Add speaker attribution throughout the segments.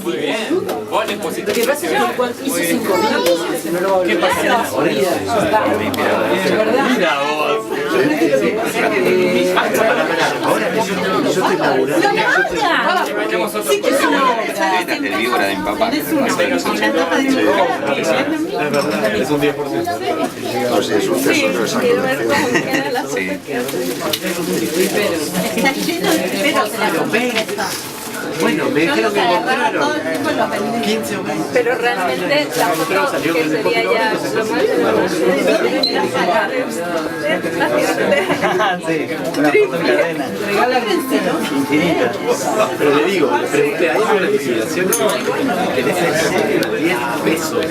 Speaker 1: Muy bien. Vos le pusiste
Speaker 2: Lo que pasa es que hizo 5 minutos, no lo va a
Speaker 1: ¿Qué pasa en la vida? Mira vos.
Speaker 3: Ahora que yo estoy laburando.
Speaker 4: El víbora de mi papá.
Speaker 3: Es verdad, es un 10%.
Speaker 5: No sé, es un tesoro esa colección.
Speaker 4: Sí.
Speaker 6: Está lleno de pelos en la competencia.
Speaker 3: Bueno, me dijeron que encontraron 15 o 20.
Speaker 6: Pero realmente la foto que sería ya lo más de lo más
Speaker 3: Sí, una foto en cadena. Infinita. Pero le digo, le pregunté, ¿hay una liquidación? ¿Querés en serio? 10 pesos.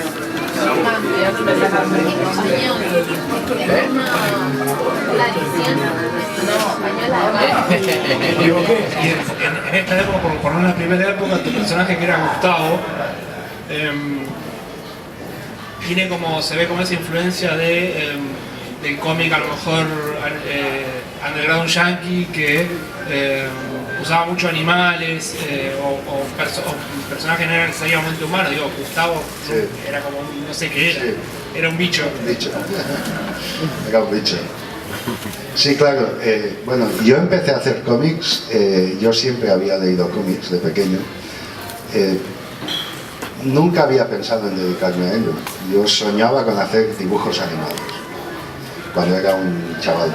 Speaker 7: Me equivoqué. En esta época, por lo menos en la primera época, tu personaje que era Gustavo tiene como, se ve como esa influencia del cómic a lo mejor underground yankee que usaba mucho animales o personajes no eran necesariamente humanos. Digo, Gustavo era como un, no sé qué era, era un bicho.
Speaker 5: Era un bicho. Sí, claro. Bueno, yo empecé a hacer cómics, yo siempre había leído cómics de pequeño. Nunca había pensado en dedicarme a ello. Yo soñaba con hacer dibujos animados cuando era un chaval.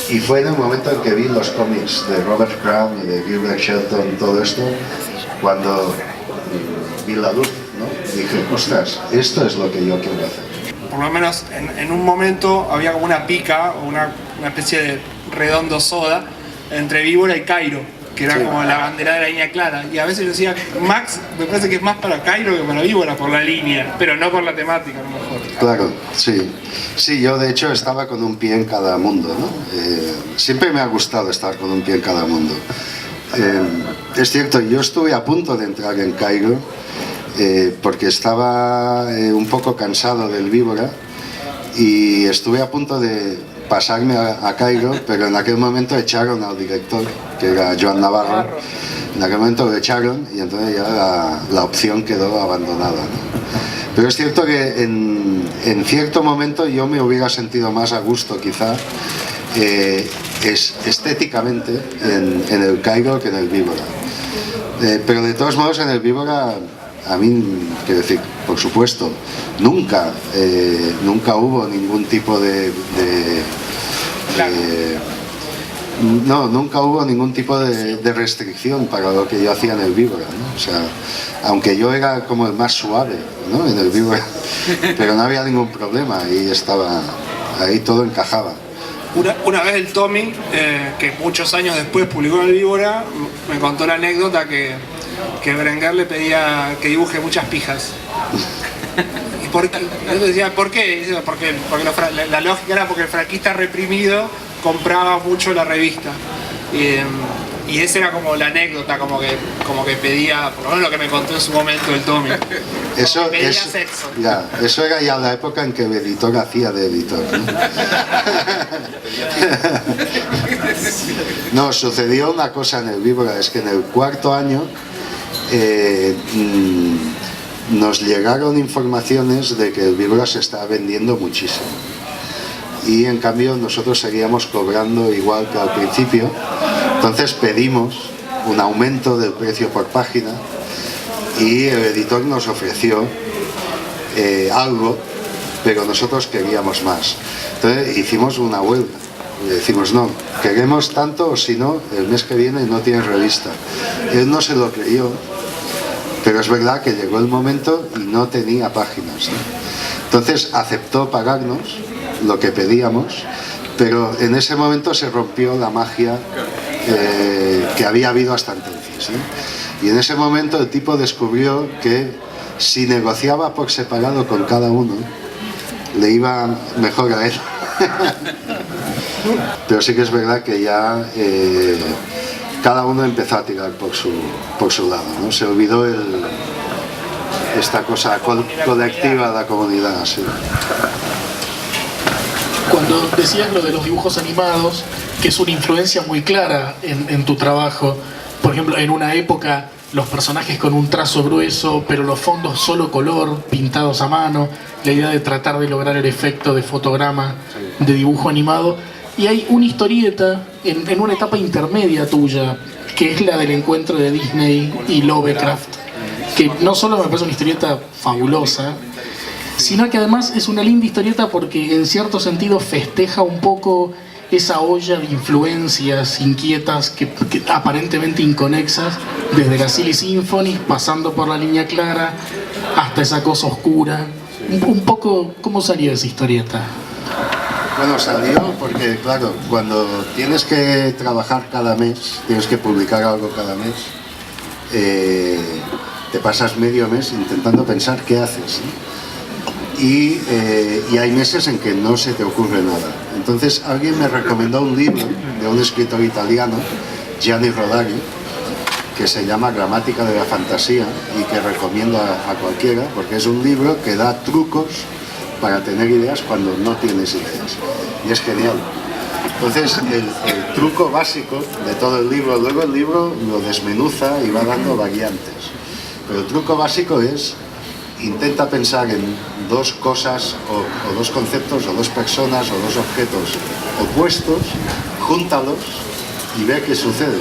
Speaker 5: Y fue en el momento en que vi los cómics de Robert Crumb y de Gilbert Shelton, todo esto, cuando vi la luz, ¿no? Dije, ostras, esto es lo que yo quiero hacer.
Speaker 7: Por lo menos en un momento había como una pica o una especie de redondo soda entre Víbora y Cairo, que era como la bandera de la línea clara. Y a veces yo decía, Max, me parece que es más para Cairo que para Víbora por la línea, pero no por la temática a lo mejor.
Speaker 5: Claro, sí. Sí, yo de hecho estaba con un pie en cada mundo, ¿no? Siempre me ha gustado estar con un pie en cada mundo. Es cierto, yo estuve a punto de entrar en Cairo, porque estaba un poco cansado del Víbora y estuve a punto de pasarme a Cairo, pero en aquel momento echaron al director, que era Joan Navarro. En aquel momento lo echaron y entonces ya la opción quedó abandonada, ¿no? Pero es cierto que en cierto momento yo me hubiera sentido más a gusto quizá estéticamente en el Cairo que en el Víbora. Pero de todos modos en el Víbora, a mí, quiero decir, por supuesto, nunca hubo ningún tipo nunca hubo ningún tipo de restricción para lo que yo hacía en el Víbora, ¿no? O sea, aunque yo era como el más suave, ¿no? En el Víbora, pero no había ningún problema y estaba ahí, todo encajaba.
Speaker 7: Una vez el Tommy, que muchos años después publicó en el Víbora, me contó la anécdota que Berenguer le pedía que dibuje muchas pijas. Y él decía, ¿por qué? Dice, porque la lógica era porque el franquista reprimido compraba mucho la revista. Y esa era como la anécdota, como que pedía, por lo menos lo que me contó en su momento el Tommy.
Speaker 5: Eso era ya la época en que el editor hacía de editor, ¿no? No, sucedió una cosa en el Víbora, es que en el cuarto año nos llegaron informaciones de que el Víbora se estaba vendiendo muchísimo y en cambio nosotros seguíamos cobrando igual que al principio. Entonces pedimos un aumento del precio por página y el editor nos ofreció algo, pero nosotros queríamos más. Entonces hicimos una huelga y decimos, no, queremos tanto o si no, el mes que viene no tiene revista. Él no se lo creyó, pero es verdad que llegó el momento y no tenía páginas, ¿no? Entonces aceptó pagarnos lo que pedíamos, pero en ese momento se rompió la magia que había habido hasta entonces, ¿eh? Y en ese momento el tipo descubrió que si negociaba por separado con cada uno, le iba mejor a él. Pero sí que es verdad que ya cada uno empezó a tirar por su lado, ¿no? Se olvidó esta cosa colectiva de la comunidad, sí.
Speaker 8: Cuando decías lo de los dibujos animados, que es una influencia muy clara en tu trabajo, por ejemplo, en una época los personajes con un trazo grueso, pero los fondos solo color, pintados a mano, la idea de tratar de lograr el efecto de fotograma, de dibujo animado. Y hay una historieta en una etapa intermedia tuya, que es la del encuentro de Disney y Lovecraft, que no solo me parece una historieta fabulosa, sino que además es una linda historieta porque en cierto sentido festeja un poco esa olla de influencias inquietas que aparentemente inconexas, desde la Silly Symphony, pasando por la Línea Clara, hasta esa cosa oscura. Un poco, ¿cómo salió esa historieta?
Speaker 5: Bueno, salió porque, claro, cuando tienes que trabajar cada mes, tienes que publicar algo cada mes, te pasas medio mes intentando pensar qué haces, ¿no? Y hay meses en que no se te ocurre nada. Entonces alguien me recomendó un libro de un escritor italiano, Gianni Rodari, que se llama Gramática de la Fantasía y que recomiendo a cualquiera, porque es un libro que da trucos para tener ideas cuando no tienes ideas. Y es genial. Entonces el truco básico de todo el libro, luego el libro lo desmenuza y va dando variantes. Pero el truco básico es: intenta pensar en dos cosas o dos conceptos o dos personas o dos objetos opuestos, júntalos y ve qué sucede.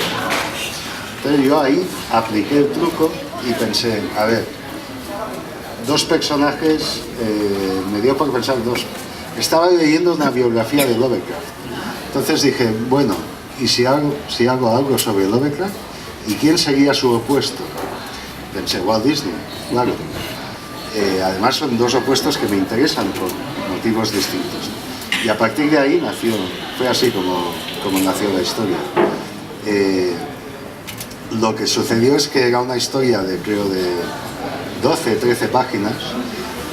Speaker 5: Entonces yo ahí apliqué el truco y pensé, a ver, dos personajes, me dio por pensar dos. Estaba leyendo una biografía de Lovecraft. Entonces dije, bueno, ¿y si hago algo sobre Lovecraft? ¿Y quién sería su opuesto? Pensé, Walt Disney, claro. Además son dos opuestos que me interesan por motivos distintos. Y a partir de ahí fue así como nació la historia. Lo que sucedió es que era una historia de 12, 13 páginas.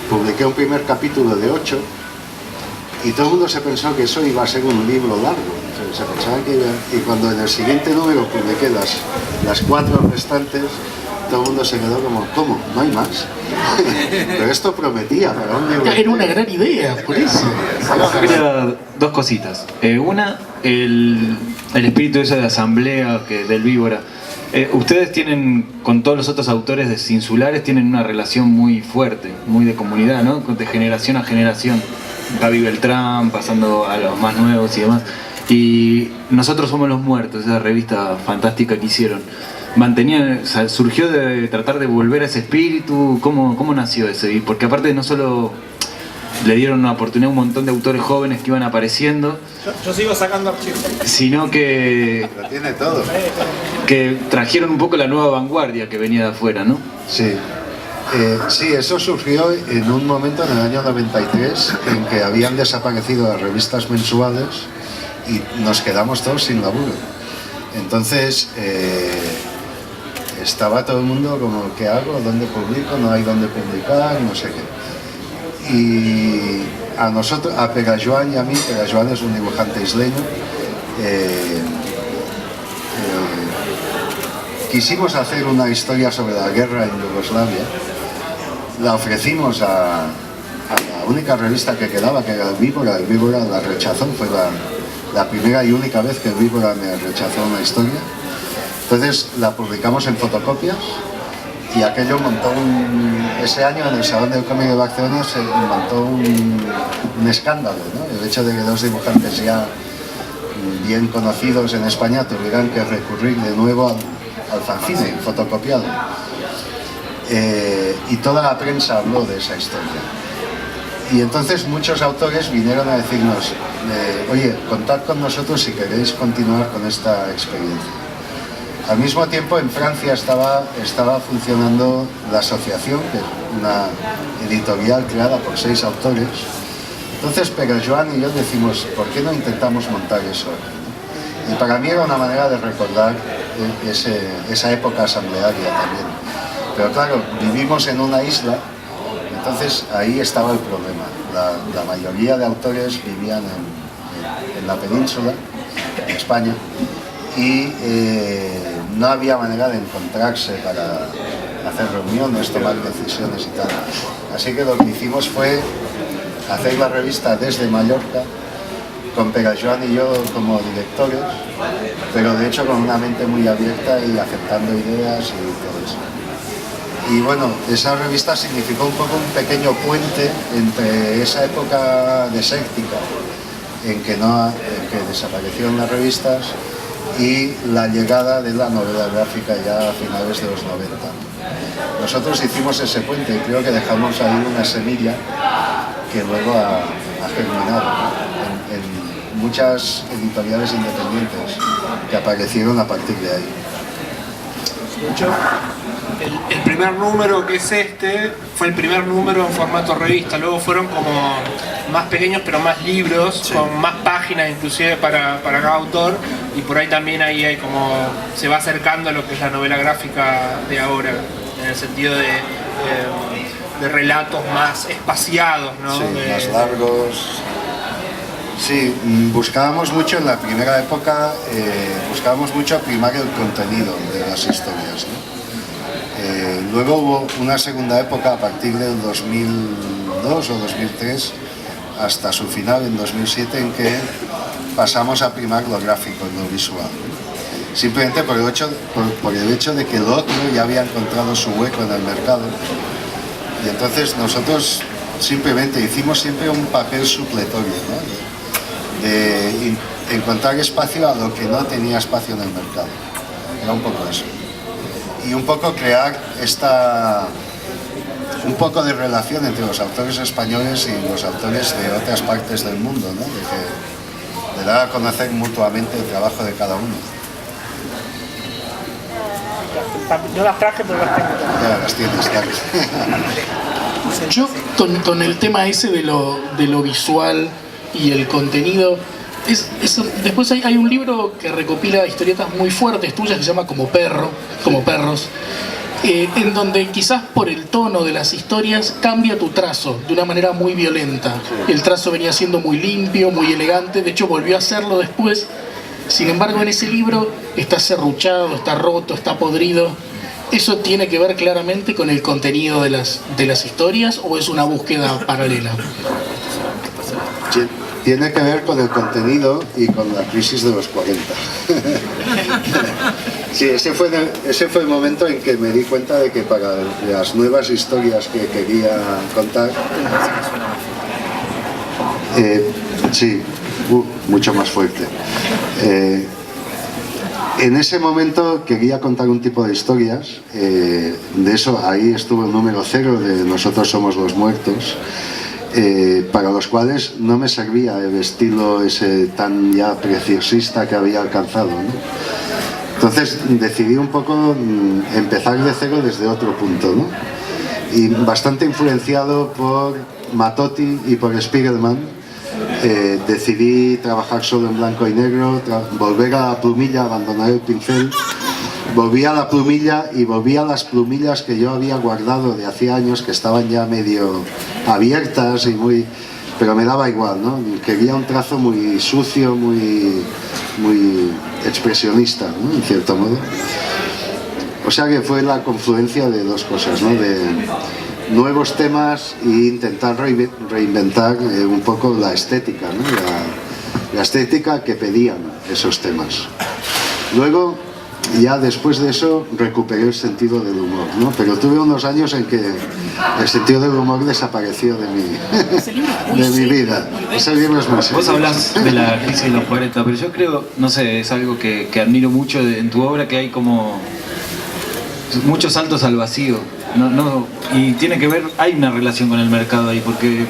Speaker 5: Publiqué un primer capítulo de 8 y todo el mundo se pensó que eso iba a ser un libro largo. Se pensaba que iba... Y cuando en el siguiente número publiqué las 4 restantes, todo el mundo se quedó como, ¿cómo? ¿No hay más? Pero esto prometía para un libro.
Speaker 8: Era una gran idea, por eso.
Speaker 9: Quería dos cositas. Una, el espíritu ese de asamblea del Víbora. Ustedes tienen, con todos los otros autores insulares, tienen una relación muy fuerte, muy de comunidad, ¿no? De generación a generación. Gaby Beltrán, pasando a los más nuevos y demás. Y Nosotros Somos los Muertos, esa revista fantástica que hicieron. Surgió de tratar de volver a ese espíritu. ¿Cómo nació eso? Y porque aparte no solo le dieron una oportunidad a un montón de autores jóvenes que iban apareciendo,
Speaker 7: yo sigo sacando archivos,
Speaker 9: sino que
Speaker 5: Lo tiene todo.
Speaker 9: que trajeron un poco la nueva vanguardia que venía de afuera, ¿no?
Speaker 5: Sí. Sí, eso surgió en un momento en el año 93 en que habían desaparecido las revistas mensuales y nos quedamos todos sin laburo. Entonces estaba todo el mundo como, ¿qué hago? ¿Dónde publico? No hay dónde publicar, no sé qué. Y a nosotros, a Pegajoan y a mí, Pegajoan es un dibujante isleño, quisimos hacer una historia sobre la guerra en Yugoslavia. La ofrecimos a la única revista que quedaba, que era el Víbora. El Víbora la rechazó, fue la primera y única vez que el Víbora me rechazó una historia. Entonces la publicamos en fotocopias y aquello montó ese año en el Salón del Cómic de Barcelona se montó un escándalo, ¿no? El hecho de que dos dibujantes ya bien conocidos en España tuvieran que recurrir de nuevo al fanzine fotocopiado. Y toda la prensa habló de esa historia. Y entonces muchos autores vinieron a decirnos, oye, contad con nosotros si queréis continuar con esta experiencia. Al mismo tiempo en Francia estaba funcionando la asociación, que es una editorial creada por 6 autores. Entonces Pegajoan y yo decimos, ¿por qué no intentamos montar eso? Y para mí era una manera de recordar esa época asamblearia también. Pero claro, vivimos en una isla, entonces ahí estaba el problema. La mayoría de autores vivían en la península, en España, y no había manera de encontrarse para hacer reuniones, tomar decisiones y tal. Así que lo que hicimos fue hacer la revista desde Mallorca con Perajoan y yo como directores, pero de hecho con una mente muy abierta y aceptando ideas y todo eso. Y bueno, esa revista significó un poco un pequeño puente entre esa época desértica en que desaparecieron las revistas y la llegada de la novela gráfica ya a finales de los 90. Nosotros hicimos ese puente y creo que dejamos ahí una semilla que luego ha germinado en muchas editoriales independientes que aparecieron a partir de ahí.
Speaker 7: El primer número, que es este, fue el primer número en formato revista. Luego fueron como más pequeños pero más libros, sí, con más páginas inclusive para cada autor, y por ahí también ahí hay como se va acercando a lo que es la novela gráfica de ahora, en el sentido de relatos más espaciados, ¿no?
Speaker 5: Sí, más largos. Sí, buscábamos mucho en la primera época, buscábamos mucho primar el contenido de las historias, ¿no? Luego hubo una segunda época a partir del 2002 o 2003 hasta su final en 2007 en que pasamos a primar lo gráfico y lo visual. Simplemente por el hecho de que el otro ya había encontrado su hueco en el mercado, y entonces nosotros simplemente hicimos siempre un papel supletorio, ¿no? de encontrar espacio a lo que no tenía espacio en el mercado. Era un poco eso. Y un poco crear un poco de relación entre los autores españoles y los autores de otras partes del mundo, ¿no? De dar a conocer mutuamente el trabajo de cada uno.
Speaker 2: No las traje, pero las tengo.
Speaker 5: Ya las tienes, claro.
Speaker 8: Yo con el tema ese de lo visual y el contenido, después hay un libro que recopila historietas muy fuertes tuyas que se llama Como Perros, en donde quizás por el tono de las historias cambia tu trazo de una manera muy violenta. El trazo venía siendo muy limpio, muy elegante, de hecho volvió a hacerlo después. Sin embargo, en ese libro está serruchado, está roto, está podrido. ¿Eso tiene que ver claramente con el contenido de las historias o es una búsqueda paralela?
Speaker 5: Tiene que ver con el contenido y con la crisis de los 40. Sí, ese fue el momento en que me di cuenta de que para las nuevas historias que quería contar, sí, mucho más fuerte. En ese momento quería contar un tipo de historias, de eso ahí estuvo el número 0 de Nosotros somos los muertos, para los cuales no me servía el estilo ese tan ya preciosista que había alcanzado, ¿no? Entonces decidí un poco empezar de cero desde otro punto, ¿no? Y bastante influenciado por Mattotti y por Spiegelman, decidí trabajar solo en blanco y negro, volver a la plumilla, abandonar el pincel. Volví a la plumilla y volví a las plumillas que yo había guardado de hacía años, que estaban ya medio abiertas y pero me daba igual, ¿no? Quería un trazo muy sucio, muy expresionista, ¿no? En cierto modo. O sea que fue la confluencia de dos cosas, ¿no? De nuevos temas e intentar reinventar un poco la estética, ¿no? La estética que pedían esos temas. Luego, ya después de eso, recuperé el sentido del humor, ¿no? Pero tuve unos años en que el sentido del humor desapareció de mi vida. Ese libro es más
Speaker 9: Vos hablás de la crisis de los 40, pero yo creo, no sé, es algo que admiro mucho en tu obra, que hay como muchos saltos al vacío. Y tiene que ver, hay una relación con el mercado ahí, porque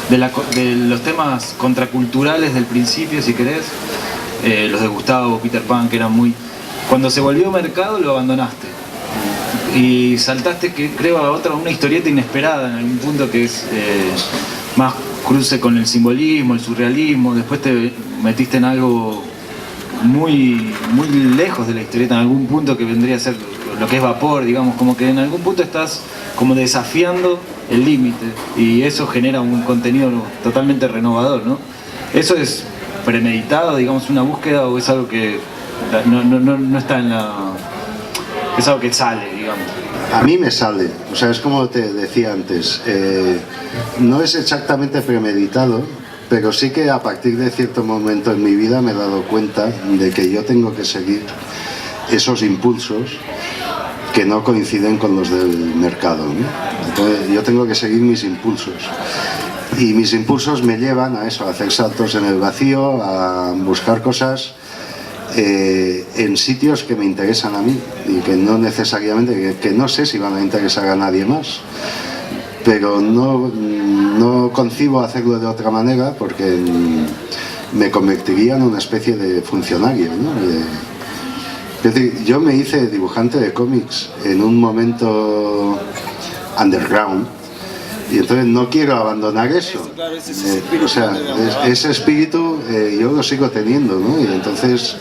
Speaker 9: de los temas contraculturales del principio, si querés, los de Gustavo, Peter Pan, que eran muy... Cuando se volvió mercado lo abandonaste y saltaste, que creo, a una historieta inesperada en algún punto, que es más cruce con el simbolismo, el surrealismo. Después te metiste en algo muy lejos de la historieta, en algún punto que vendría a ser lo que es Vapor, digamos, como que en algún punto estás como desafiando el límite y eso genera un contenido totalmente renovador, ¿no? ¿Eso es premeditado, digamos, una búsqueda, o es algo que no está en la... es algo que sale, digamos?
Speaker 5: A mí me sale, o sea, es como te decía antes, no es exactamente premeditado, pero sí que a partir de cierto momento en mi vida me he dado cuenta de que yo tengo que seguir esos impulsos que no coinciden con los del mercado, ¿no? Entonces yo tengo que seguir mis impulsos. Y mis impulsos me llevan a eso, a hacer saltos en el vacío, a buscar cosas en sitios que me interesan a mí y que no necesariamente, que no sé si van a interesar a nadie más, pero no concibo hacerlo de otra manera porque me convertiría en una especie de funcionario, ¿no? Es decir, yo me hice dibujante de cómics en un momento underground y entonces no quiero abandonar eso. O sea, ese espíritu yo lo sigo teniendo, ¿no? Y entonces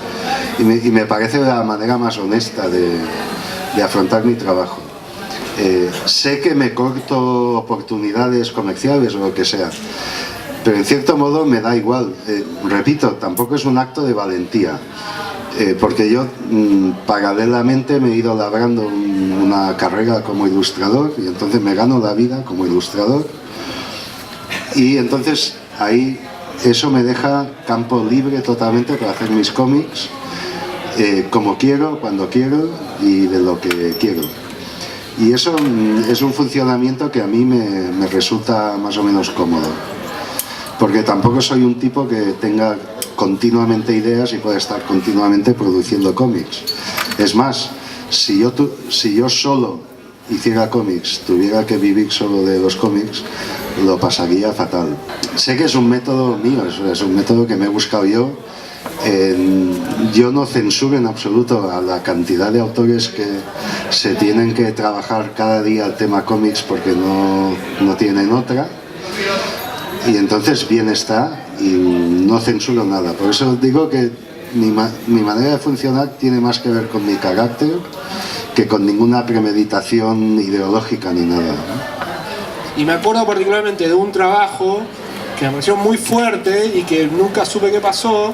Speaker 5: y me parece la manera más honesta de afrontar mi trabajo. Sé que me corto oportunidades comerciales o lo que sea, pero en cierto modo me da igual. Repito, tampoco es un acto de valentía. Porque yo paralelamente me he ido labrando una carrera como ilustrador y entonces me gano la vida como ilustrador y entonces ahí eso me deja campo libre totalmente para hacer mis cómics como quiero, cuando quiero y de lo que quiero. Y eso es un funcionamiento que a mí me resulta más o menos cómodo, porque tampoco soy un tipo que tenga continuamente ideas y pueda estar continuamente produciendo cómics. Es más, si yo solo hiciera cómics, tuviera que vivir solo de los cómics, lo pasaría fatal. Sé que es un método mío, es un método que me he buscado yo. Yo no censuro en absoluto a la cantidad de autores que se tienen que trabajar cada día el tema cómics porque no tienen otra. Y entonces bien está y no censuro nada. Por eso digo que mi manera de funcionar tiene más que ver con mi carácter que con ninguna premeditación ideológica ni nada, ¿no?
Speaker 7: Y me acuerdo particularmente de un trabajo que me pareció muy fuerte y que nunca supe qué pasó.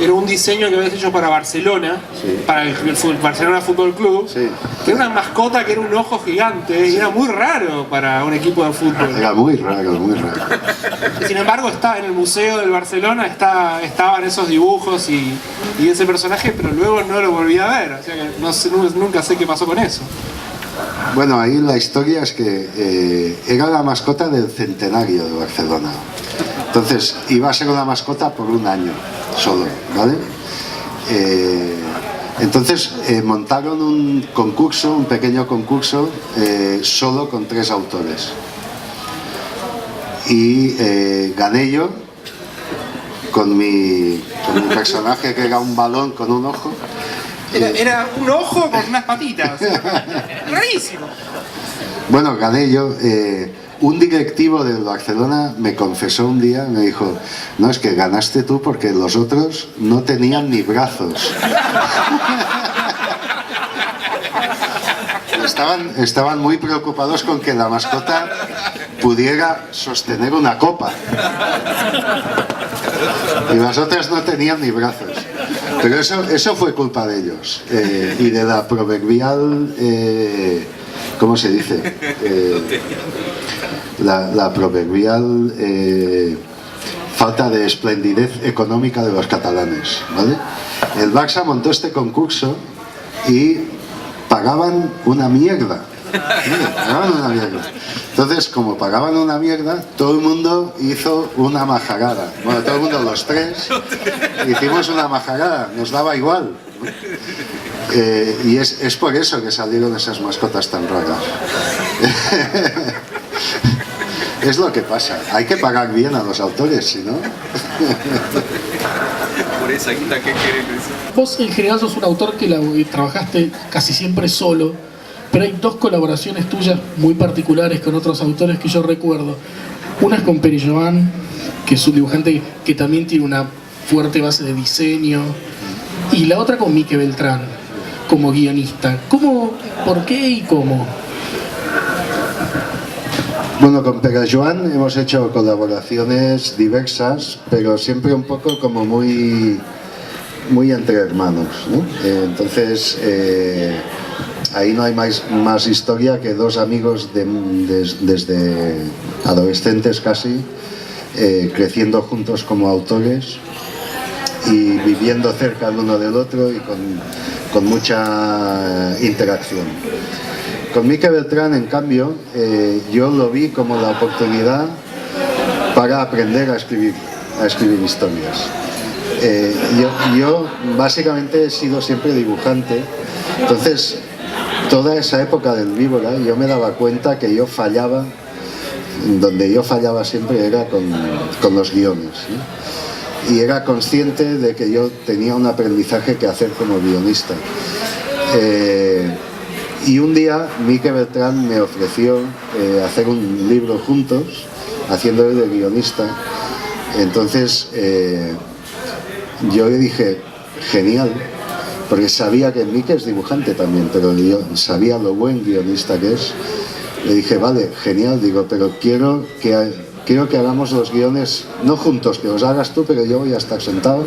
Speaker 7: Era un diseño que habías hecho para Barcelona, sí, para el Barcelona Fútbol Club, sí, que era una mascota que era un ojo gigante, sí, y era muy raro para un equipo de fútbol.
Speaker 5: Era muy raro, muy raro.
Speaker 7: Sin embargo, está en el Museo del Barcelona, estaban esos dibujos y ese personaje, pero luego no lo volví a ver, o sea que nunca sé qué pasó con eso.
Speaker 5: Bueno, ahí la historia es que era la mascota del centenario de Barcelona. Entonces iba a ser una mascota por un año solo, ¿vale? Entonces montaron un concurso, un pequeño concurso, solo con 3 autores. Y gané yo con mi personaje que era un balón con un ojo.
Speaker 7: Era un ojo con unas patitas. Rarísimo.
Speaker 5: Bueno, gané yo. Un directivo del Barcelona me confesó un día, me dijo, no, es que ganaste tú porque los otros no tenían ni brazos. Estaban muy preocupados con que la mascota pudiera sostener una copa. Y las otras no tenían ni brazos. Pero eso fue culpa de ellos. Y de la proverbial... ¿cómo se dice? La proverbial falta de esplendidez económica de los catalanes, ¿vale? El Barça montó este concurso y pagaban una mierda. Pagaban una mierda. Entonces, como pagaban una mierda, todo el mundo hizo una majarada. Bueno, todo el mundo, los 3, hicimos una majarada, nos daba igual. Y es por eso que salieron esas mascotas tan raras. Es lo que pasa, hay que pagar bien a los autores, si no...
Speaker 4: Por esa quita que quiere decir.
Speaker 8: Vos en general sos un autor que trabajaste casi siempre solo, pero hay 2 colaboraciones tuyas muy particulares con otros autores que yo recuerdo. Una es con Pere Joan, que es un dibujante que también tiene una fuerte base de diseño, y la otra con Mike Beltrán, como guionista. ¿Cómo, por qué y cómo?
Speaker 5: Bueno, con Pere Joan hemos hecho colaboraciones diversas, pero siempre un poco como muy entre hermanos, ¿no? Entonces, ahí no hay más historia que 2 amigos desde adolescentes casi, creciendo juntos como autores y viviendo cerca el uno del otro y con mucha interacción. Con Mike Beltrán, en cambio, yo lo vi como la oportunidad para aprender a escribir historias. Yo básicamente he sido siempre dibujante, entonces toda esa época del Víbora yo me daba cuenta que yo fallaba, donde yo fallaba siempre era con los guiones, ¿sí? Y era consciente de que yo tenía un aprendizaje que hacer como guionista. Y un día Mike Beltrán me ofreció hacer un libro juntos, haciéndolo de guionista. Entonces yo le dije, genial, porque sabía que Mike es dibujante también, pero yo sabía lo buen guionista que es. Le dije, vale, genial, digo, pero quiero que hagamos los guiones, no juntos, que los hagas tú, pero yo voy a estar sentado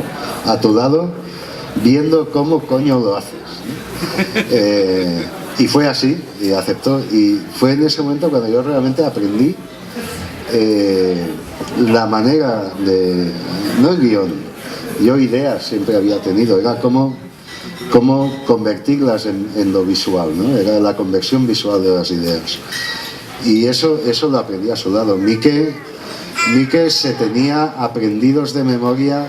Speaker 5: a tu lado viendo cómo coño lo haces, ¿no? Y fue así, y aceptó, y fue en ese momento cuando yo realmente aprendí la manera de, no el guión, yo ideas siempre había tenido, era cómo convertirlas en lo visual, ¿no? Era la conversión visual de las ideas, y eso lo aprendí a su lado. Mike se tenía aprendidos de memoria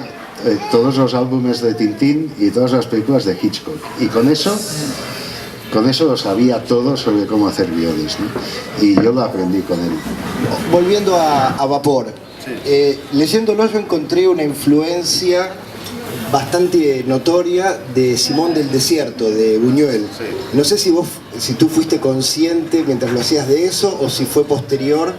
Speaker 5: todos los álbumes de Tintín y todas las películas de Hitchcock, y con eso lo sabía todo sobre cómo hacer guiones, ¿no? Y yo lo aprendí con él.
Speaker 10: Volviendo a Vapor, leyéndolo yo encontré una influencia bastante notoria de Simón del Desierto, de Buñuel. Sí. No sé si tú fuiste consciente mientras lo hacías de eso, o si fue posterior,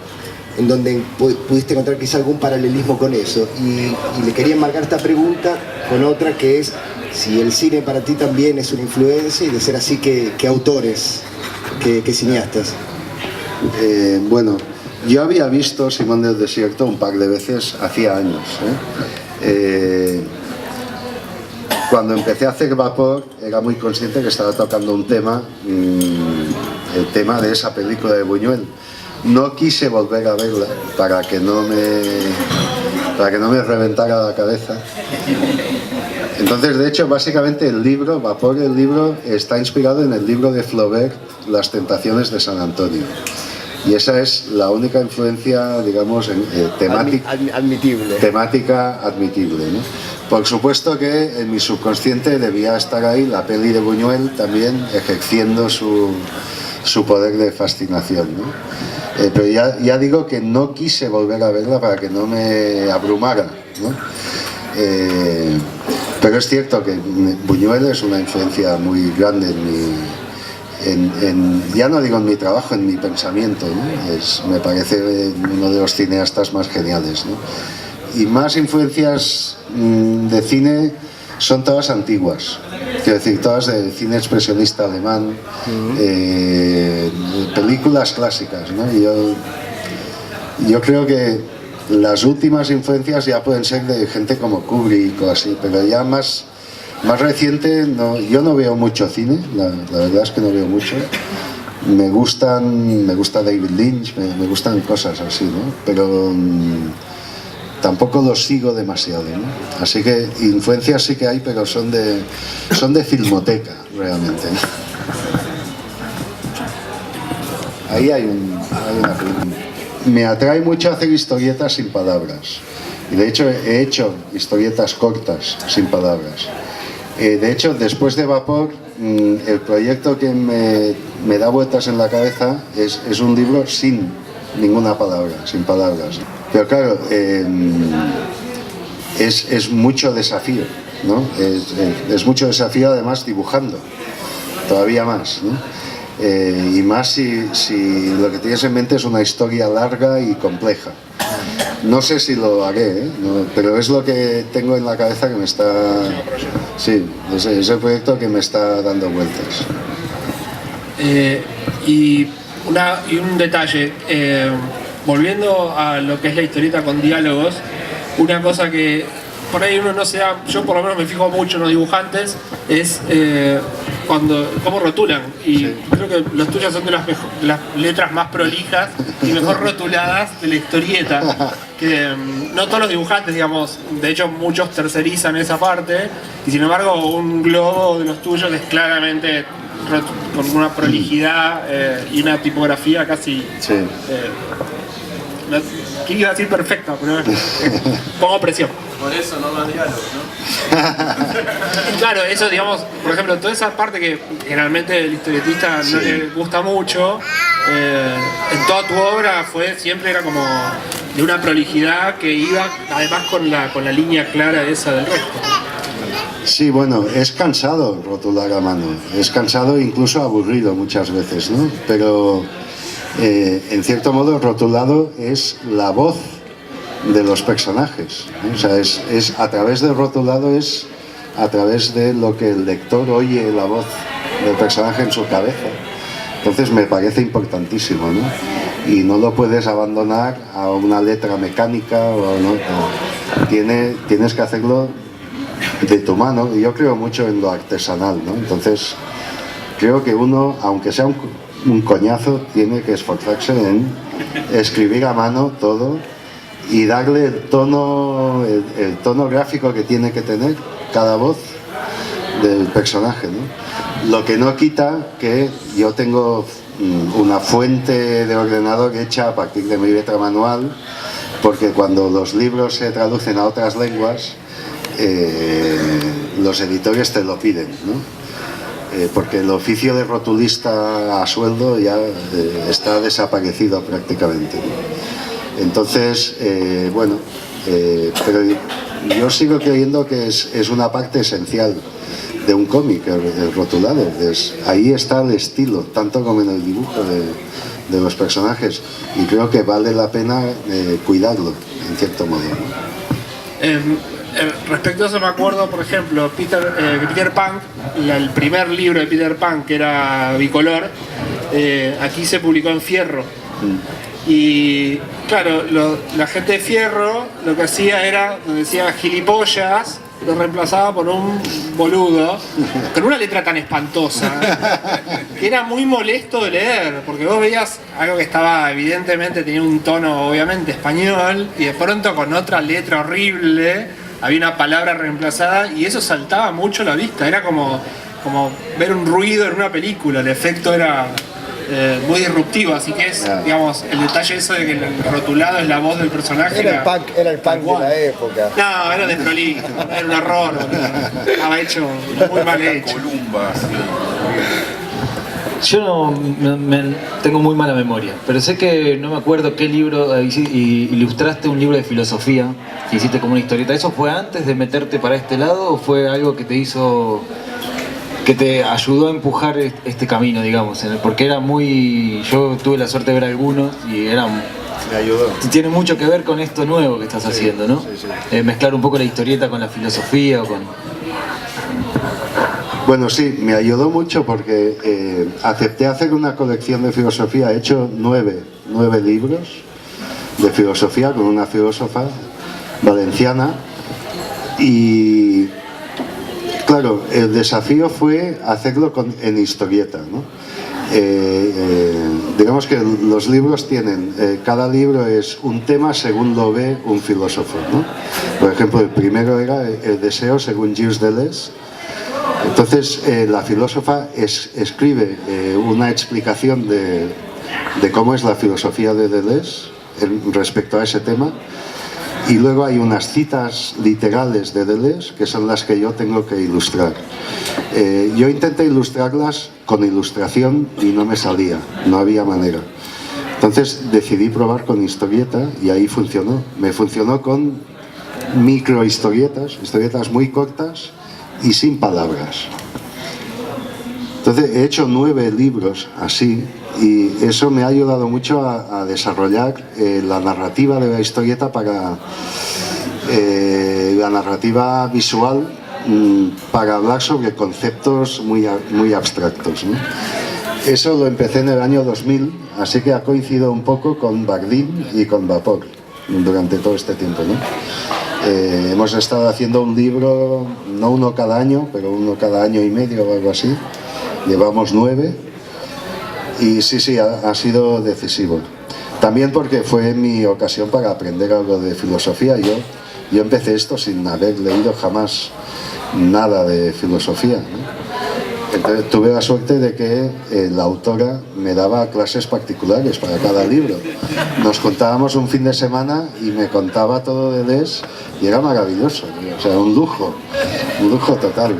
Speaker 10: en donde pudiste encontrar quizá algún paralelismo con eso. Y le quería enmarcar esta pregunta con otra, que es si el cine para ti también es una influencia, y de ser así, ¿qué autores, qué cineastas?
Speaker 5: Bueno, yo había visto Simón del Desierto un par de veces hacía años. Cuando empecé a hacer Vapor era muy consciente que estaba tocando un tema, el tema de esa película de Buñuel. No quise volver a verla para que no me reventara la cabeza. Entonces, de hecho, básicamente el libro, Vapor, el libro, está inspirado en el libro de Flaubert, Las tentaciones de San Antonio. Y esa es la única influencia, digamos, temática admitible, ¿no? Por supuesto que en mi subconsciente debía estar ahí la peli de Buñuel también ejerciendo su poder de fascinación, ¿no? Pero ya digo que no quise volver a verla para que no me abrumara, ¿no? Pero es cierto que Buñuel es una influencia muy grande ya no digo en mi trabajo, en mi pensamiento, ¿no? Me parece uno de los cineastas más geniales, ¿no? Y más influencias de cine son todas antiguas, quiero decir, todas del cine expresionista alemán, películas clásicas, ¿no? Yo creo que las últimas influencias ya pueden ser de gente como Kubrick o así, pero ya más reciente, yo no veo mucho cine, la verdad es que no veo mucho. Me gusta David Lynch, me gustan cosas así, ¿no? Pero tampoco los sigo demasiado, ¿no? Así que influencias sí que hay, pero son de filmoteca, realmente, ¿no? Ahí hay una pregunta. Me atrae mucho hacer historietas sin palabras. Y de hecho he hecho historietas cortas, sin palabras. De hecho, después de Vapor, el proyecto que me da vueltas en la cabeza es un libro sin ninguna palabra, sin palabras. Pero claro, es mucho desafío, ¿no? Es mucho desafío, además, dibujando, todavía más, ¿no? Y más si lo que tienes en mente es una historia larga y compleja. No sé si lo haré, no, pero es lo que tengo en la cabeza que me está... Sí, es el proyecto que me está dando vueltas.
Speaker 7: Y un detalle, volviendo a lo que es la historieta con diálogos, una cosa que por ahí uno no se da, yo por lo menos me fijo mucho en los dibujantes, es cómo rotulan. Y creo que los tuyos son de las letras más prolijas y mejor rotuladas de la historieta. Que no todos los dibujantes, digamos, de hecho muchos tercerizan esa parte, y sin embargo un globo de los tuyos es claramente con una prolijidad y una tipografía casi...
Speaker 5: Sí.
Speaker 7: ¿Qué iba a decir perfecta? Pero pongo presión.
Speaker 4: Por eso no más diálogo, ¿no?
Speaker 7: Claro, eso, digamos, por ejemplo, toda esa parte que generalmente el historietista no le gusta mucho, en toda tu obra siempre era como de una prolijidad que iba además con la línea clara esa del resto.
Speaker 5: Sí, bueno, es cansado rotular a mano, es cansado e incluso aburrido muchas veces, ¿no? Pero en cierto modo rotulado es la voz de los personajes, ¿no? O sea, es a través del rotulado, es a través de lo que el lector oye la voz del personaje en su cabeza. Entonces me parece importantísimo, ¿no? Y no lo puedes abandonar a una letra mecánica o no. Tienes que hacerlo de tu mano, y yo creo mucho en lo artesanal, ¿no? Entonces creo que uno, aunque sea un coñazo, tiene que esforzarse en escribir a mano todo y darle el tono gráfico que tiene que tener cada voz del personaje, ¿no? Lo que no quita que yo tengo una fuente de ordenador hecha a partir de mi letra manual, porque cuando los libros se traducen a otras lenguas, los editores te lo piden, ¿no? Porque el oficio de rotulista a sueldo ya está desaparecido prácticamente, ¿no? Entonces, bueno, pero yo sigo creyendo que es una parte esencial de un cómic, el rotulado. Ahí está el estilo, tanto como en el dibujo de los personajes, y creo que vale la pena cuidarlo, en cierto modo, ¿no?
Speaker 7: Respecto a eso me acuerdo, por ejemplo, Peter Pan, el primer libro de Peter Pan, que era bicolor, aquí se publicó en Fierro. Y claro, la gente de Fierro lo que hacía era, decía gilipollas, lo reemplazaba por un boludo, con una letra tan espantosa, que era muy molesto de leer, porque vos veías algo que estaba, evidentemente tenía un tono obviamente español, y de pronto con otra letra horrible había una palabra reemplazada, y eso saltaba mucho a la vista. Era como ver un ruido en una película. El efecto era muy disruptivo, así que es, digamos, el detalle eso de que el rotulado es la voz del personaje.
Speaker 10: Era el punk de la época.
Speaker 7: No, era desprolijo, era un error, estaba hecho muy mal hecho.
Speaker 9: Yo tengo muy mala memoria, pero sé que no me acuerdo qué libro ilustraste, un libro de filosofía que hiciste como una historieta. ¿Eso fue antes de meterte para este lado o fue algo que te ayudó a empujar este camino, digamos? Porque era yo tuve la suerte de ver algunos y
Speaker 5: Me ayudó.
Speaker 9: Tiene mucho que ver con esto nuevo que estás haciendo, ¿no?
Speaker 5: Sí.
Speaker 9: Mezclar un poco la historieta con la filosofía o con...
Speaker 5: Bueno, sí, me ayudó mucho porque acepté hacer una colección de filosofía. He hecho 9 libros de filosofía con una filósofa valenciana, y claro, el desafío fue hacerlo en historieta, ¿no? Digamos que los libros tienen, cada libro es un tema según lo ve un filósofo, ¿no? Por ejemplo, el primero era el deseo según Gilles Deleuze. Entonces la filósofa escribe una explicación de cómo es la filosofía de Deleuze respecto a ese tema, y luego hay unas citas literales de Deleuze que son las que yo tengo que ilustrar. Yo intenté ilustrarlas con ilustración y no me salía, no había manera. Entonces decidí probar con historieta y ahí funcionó. Me funcionó con microhistorietas, historietas muy cortas y sin palabras. Entonces he hecho 9 libros así, y eso me ha ayudado mucho a desarrollar la narrativa de la historieta para la narrativa visual, para hablar sobre conceptos muy abstractos, ¿no? Eso lo empecé en el año 2000, así que ha coincidido un poco con Bardín y con Vapor durante todo este tiempo, ¿no? Hemos estado haciendo un libro, no uno cada año, pero uno cada año y medio o algo así. Llevamos 9 y sí, ha sido decisivo. También porque fue mi ocasión para aprender algo de filosofía. Yo empecé esto sin haber leído jamás nada de filosofía, ¿no? Entonces tuve la suerte de que la autora me daba clases particulares para cada libro. Nos contábamos un fin de semana y me contaba todo de Deleuze y era maravilloso, o sea, un lujo total.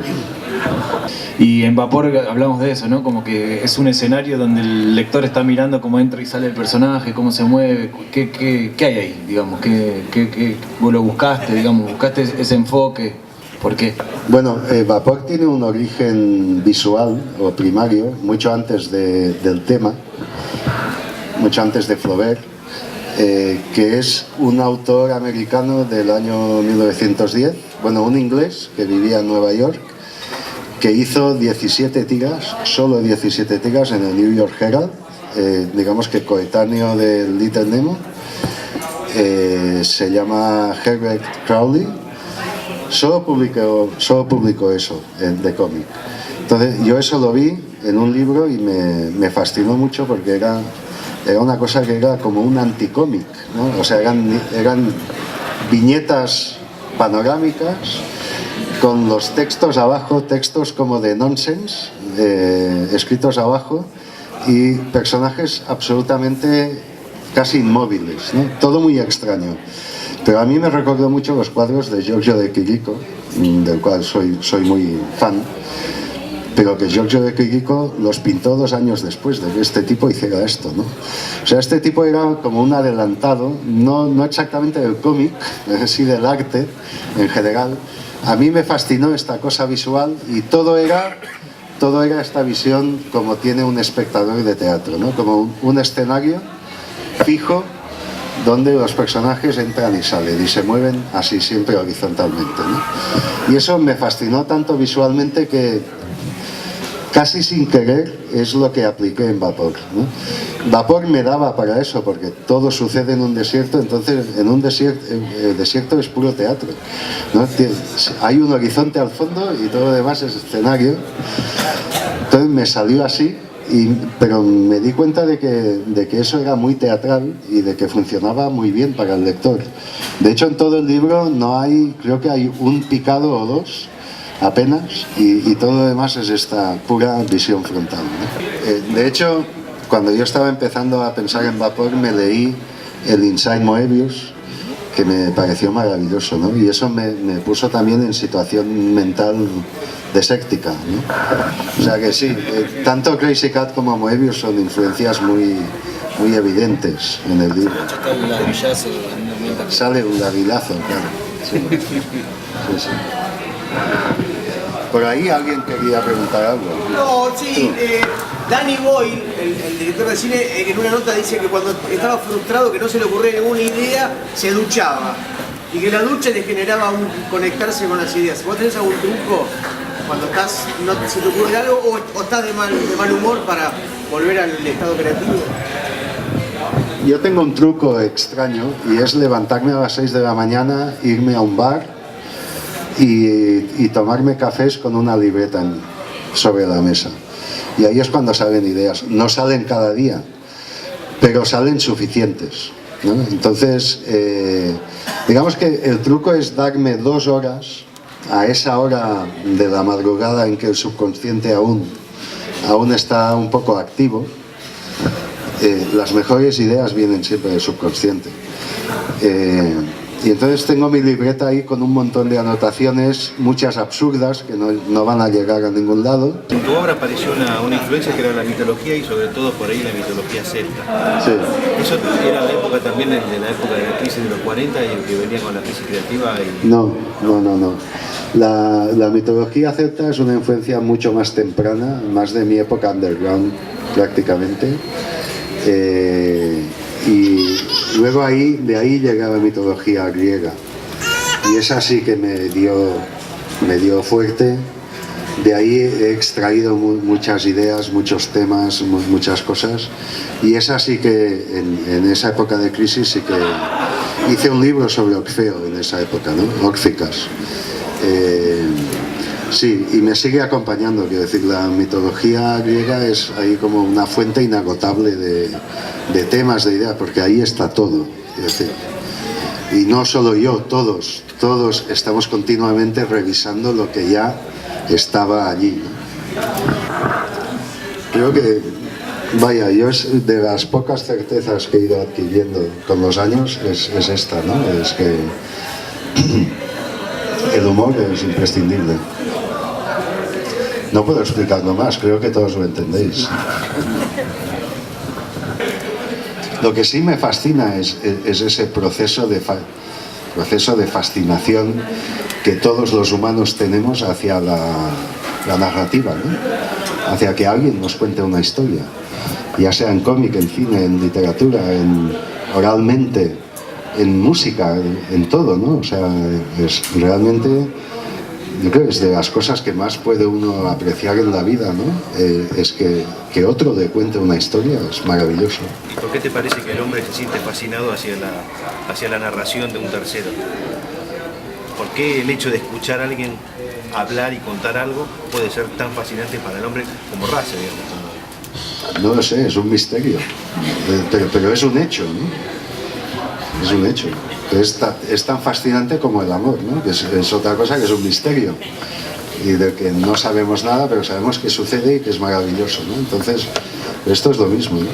Speaker 9: Y en Vapor hablamos de eso, ¿no? Como que es un escenario donde el lector está mirando cómo entra y sale el personaje, cómo se mueve. ¿Qué hay ahí, digamos? ¿Qué vos lo buscaste, digamos? ¿Buscaste ese enfoque? ¿Por qué?
Speaker 5: Bueno, Vapor tiene un origen visual o primario, mucho antes del tema, mucho antes de Flaubert, que es un autor americano del año 1910, bueno, un inglés que vivía en Nueva York, que hizo 17 tiras, solo 17 tiras en el New York Herald, digamos que coetáneo del Little Nemo. Se llama Herbert Crowley. Solo publicó eso de cómic. Entonces yo eso lo vi en un libro y me fascinó mucho porque era una cosa que era como un anticómic, ¿no? O sea, eran viñetas panorámicas con los textos abajo, textos como de nonsense, escritos abajo, y personajes absolutamente casi inmóviles, ¿no? Todo muy extraño. Pero a mí me recordó mucho los cuadros de Giorgio de Chirico, del cual soy muy fan, pero que Giorgio de Chirico los pintó 2 años después de que este tipo hiciera esto, ¿no? O sea, este tipo era como un adelantado, no exactamente del cómic, sí del arte en general. A mí me fascinó esta cosa visual y todo era esta visión como tiene un espectador de teatro, ¿no? Como un escenario fijo donde los personajes entran y salen y se mueven así siempre horizontalmente, ¿no? Y eso me fascinó tanto visualmente que casi sin querer es lo que apliqué en Vapor, ¿no? Vapor me daba para eso porque todo sucede en un desierto, entonces en un desierto, el desierto es puro teatro, ¿no? Hay un horizonte al fondo y todo lo demás es escenario. Entonces me salió así. Pero me di cuenta de que eso era muy teatral y de que funcionaba muy bien para el lector. De hecho, en todo el libro creo que hay un picado o 2 apenas, y todo lo demás es esta pura visión frontal, ¿no? De hecho, cuando yo estaba empezando a pensar en Vapor, me leí el Inside Moebius, que me pareció maravilloso, ¿no? Y eso me puso también en situación mental desértica, ¿no? O sea que sí, tanto Crazy Cat como Moebius son influencias muy evidentes en el libro. Sale un labilazo, claro. Sí. Sí. Por ahí alguien quería preguntar algo.
Speaker 11: No, sí, Danny Boyle, el director de cine, en una nota dice que cuando estaba frustrado, que no se le ocurría ninguna idea, se duchaba. Y que la ducha le generaba un conectarse con las ideas. ¿Vos tenés algún truco cuando se te ocurre algo o estás de mal humor para volver al estado creativo?
Speaker 5: Yo tengo un truco extraño y es levantarme a las 6 de la mañana, irme a un bar y tomarme cafés con una libreta sobre la mesa. Y ahí es cuando salen ideas. No salen cada día, pero salen suficientes, ¿no? Entonces, digamos que el truco es darme 2 horas, a esa hora de la madrugada en que el subconsciente aún está un poco activo. Las mejores ideas vienen siempre del subconsciente. Y entonces tengo mi libreta ahí con un montón de anotaciones, muchas absurdas, que no van a llegar a ningún lado.
Speaker 4: En tu obra apareció una influencia que era la mitología y sobre todo por ahí la mitología celta.
Speaker 5: Sí.
Speaker 4: ¿Eso era la época también de la época de la crisis de los 40 y que venía con la crisis creativa?
Speaker 5: No. La mitología celta es una influencia mucho más temprana, más de mi época underground prácticamente. Y luego de ahí llega la mitología griega y esa sí que me dio fuerte. De ahí he extraído muchas ideas, muchos temas, muchas cosas, y esa sí que en esa época de crisis hice un libro sobre Orfeo en esa época, ¿no? Orficas. Sí, y me sigue acompañando, quiero decir, la mitología griega es ahí como una fuente inagotable de temas, de ideas, porque ahí está todo, quiero decir. Y no solo yo, todos estamos continuamente revisando lo que ya estaba allí, ¿no? Creo que, vaya, yo es de las pocas certezas que he ido adquiriendo con los años, es esta, ¿no? Es que el humor es imprescindible. No puedo explicarlo más, creo que todos lo entendéis. Lo que sí me fascina es ese proceso de fascinación que todos los humanos tenemos hacia la narrativa, ¿no? Hacia que alguien nos cuente una historia, ya sea en cómic, en cine, en literatura, oralmente, en música, en todo, ¿no? O sea, es realmente, yo creo que es de las cosas que más puede uno apreciar en la vida, ¿no? Es que otro le cuente una historia, es maravilloso.
Speaker 3: ¿Y por qué te parece que el hombre se siente fascinado hacia la narración de un tercero? ¿Por qué el hecho de escuchar a alguien hablar y contar algo puede ser tan fascinante para el hombre como raza, digamos?
Speaker 5: No lo sé, es un misterio, pero es un hecho, ¿no? Es un hecho. Es tan fascinante como el amor, ¿no? Que es otra cosa que es un misterio y del que no sabemos nada, pero sabemos que sucede y que es maravilloso, ¿no? Entonces, esto es lo mismo, ¿no?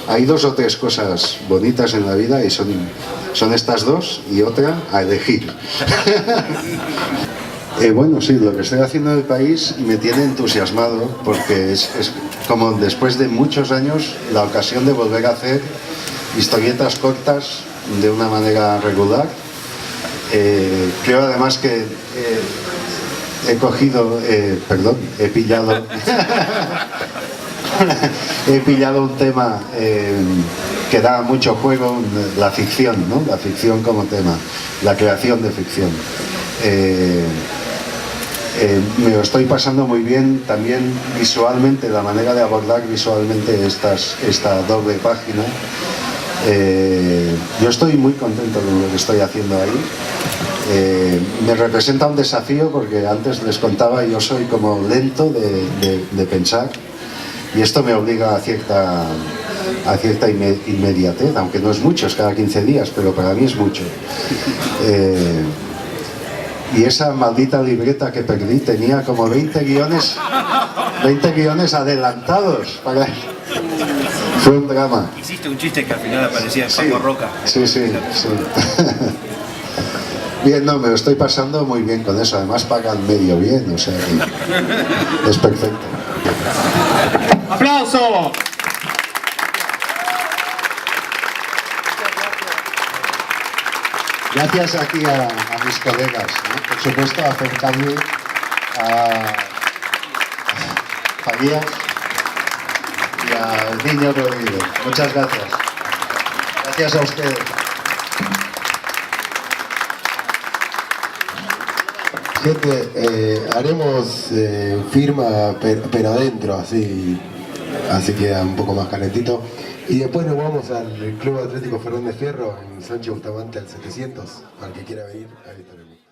Speaker 5: Hay dos o tres cosas bonitas en la vida y son estas dos y otra a elegir. Bueno, sí, lo que estoy haciendo en el país me tiene entusiasmado porque es como después de muchos años la ocasión de volver a hacer historietas cortas de una manera regular. Creo además que he pillado un tema que da mucho juego, la ficción, ¿no? La ficción como tema, la creación de ficción. Me lo estoy pasando muy bien también visualmente, la manera de abordar visualmente esta doble página. Yo estoy muy contento con lo que estoy haciendo ahí. Me representa un desafío porque antes les contaba, yo soy como lento de pensar y esto me obliga a cierta inmediatez, aunque no es mucho, es cada 15 días, pero para mí es mucho. Y esa maldita libreta que perdí tenía como 20 guiones adelantados para... Fue un drama.
Speaker 3: Hiciste un chiste que al final aparecía en Paco Roca.
Speaker 5: Sí. Bien, no, me lo estoy pasando muy bien con eso. Además pagan medio bien, o sea que es perfecto.
Speaker 2: ¡Aplauso!
Speaker 5: Gracias aquí a mis colegas, ¿no? Por supuesto a Fercami, a Faguías y al Niño Rodríguez. Muchas gracias. Gracias a ustedes.
Speaker 10: Gente, haremos firma pero adentro, así queda un poco más calentito. Y después nos vamos al Club Atlético Fernández Fierro en Sánchez Bustamante al 700, al que quiera venir, ahí estaremos.